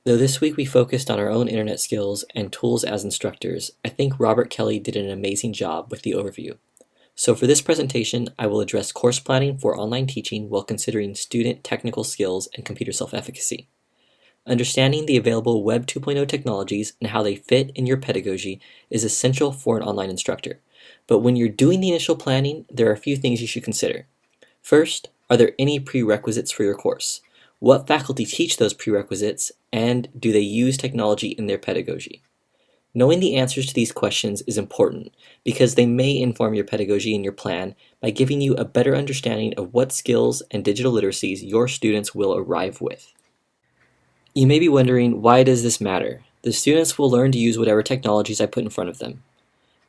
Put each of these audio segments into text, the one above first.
Though this week we focused on our own internet skills and tools as instructors, I think Robert Kelly did an amazing job with the overview. So for this presentation, I will address course planning for online teaching while considering student technical skills and computer self-efficacy. Understanding the available Web 2.0 technologies and how they fit in your pedagogy is essential for an online instructor. But when you're doing the initial planning, there are a few things you should consider. First, are there any prerequisites for your course? What faculty teach those prerequisites, and do they use technology in their pedagogy? Knowing the answers to these questions is important because they may inform your pedagogy and your plan by giving you a better understanding of what skills and digital literacies your students will arrive with. You may be wondering, why does this matter? The students will learn to use whatever technologies I put in front of them.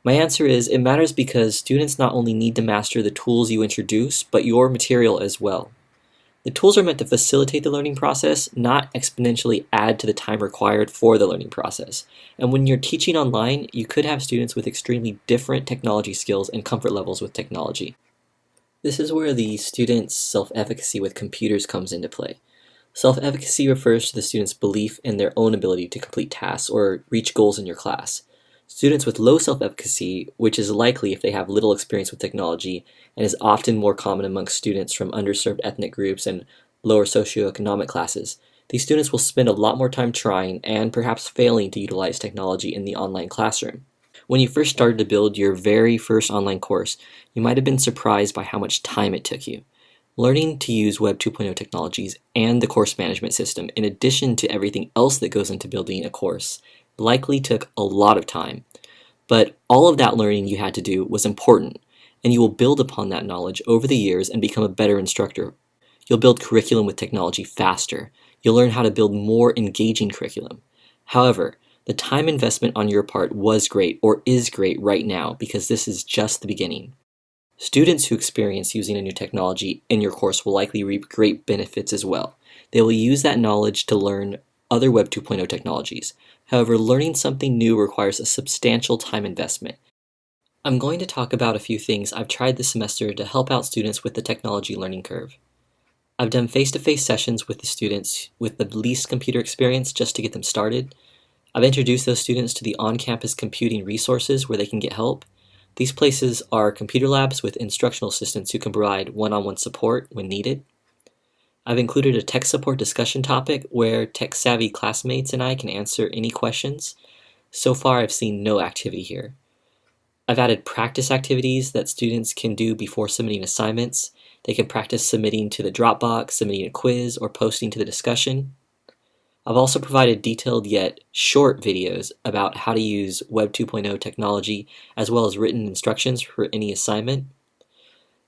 My answer is, it matters because students not only need to master the tools you introduce, but your material as well. The tools are meant to facilitate the learning process, not exponentially add to the time required for the learning process. And when you're teaching online, you could have students with extremely different technology skills and comfort levels with technology. This is where the student's self-efficacy with computers comes into play. Self-efficacy refers to the student's belief in their own ability to complete tasks or reach goals in your class. Students with low self-efficacy, which is likely if they have little experience with technology and is often more common amongst students from underserved ethnic groups and lower socioeconomic classes, these students will spend a lot more time trying and perhaps failing to utilize technology in the online classroom. When you first started to build your very first online course, you might have been surprised by how much time it took you. Learning to use Web 2.0 technologies and the course management system, in addition to everything else that goes into building a course, likely took a lot of time. But all of that learning you had to do was important, and you will build upon that knowledge over the years and become a better instructor. You'll build curriculum with technology faster. You'll learn how to build more engaging curriculum. However, the time investment on your part was great or is great right now because this is just the beginning. Students who experience using a new technology in your course will likely reap great benefits as well. They will use that knowledge to learn other Web 2.0 technologies. However, learning something new requires a substantial time investment. I'm going to talk about a few things I've tried this semester to help out students with the technology learning curve. I've done face-to-face sessions with the students with the least computer experience just to get them started. I've introduced those students to the on-campus computing resources where they can get help. These places are computer labs with instructional assistants who can provide one-on-one support when needed. I've included a tech support discussion topic where tech-savvy classmates and I can answer any questions. So far, I've seen no activity here. I've added practice activities that students can do before submitting assignments. They can practice submitting to the Dropbox, submitting a quiz, or posting to the discussion. I've also provided detailed yet short videos about how to use Web 2.0 technology as well as written instructions for any assignment.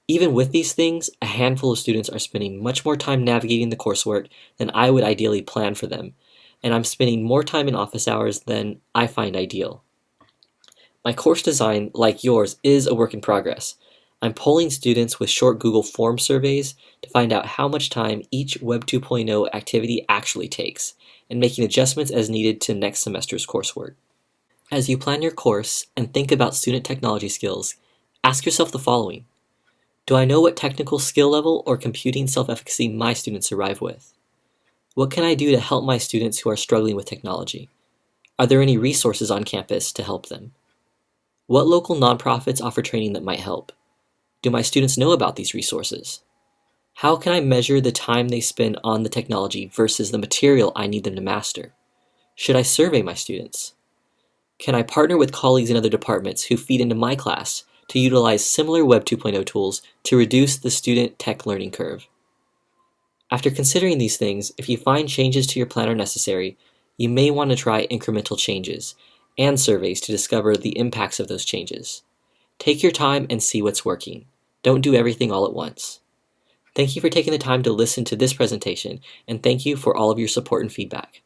Even with these things, a handful of students are spending much more time navigating the coursework than I would ideally plan for them, and I'm spending more time in office hours than I find ideal. My course design, like yours, is a work in progress. I'm polling students with short Google Form surveys to find out how much time each Web 2.0 activity actually takes, and making adjustments as needed to next semester's coursework. As you plan your course and think about student technology skills, ask yourself the following. Do I know what technical skill level or computing self-efficacy my students arrive with? What can I do to help my students who are struggling with technology? Are there any resources on campus to help them? What local nonprofits offer training that might help? Do my students know about these resources? How can I measure the time they spend on the technology versus the material I need them to master? Should I survey my students? Can I partner with colleagues in other departments who feed into my class to utilize similar Web 2.0 tools to reduce the student tech learning curve? After considering these things, if you find changes to your plan are necessary, you may want to try incremental changes and surveys to discover the impacts of those changes. Take your time and see what's working. Don't do everything all at once. Thank you for taking the time to listen to this presentation, and thank you for all of your support and feedback.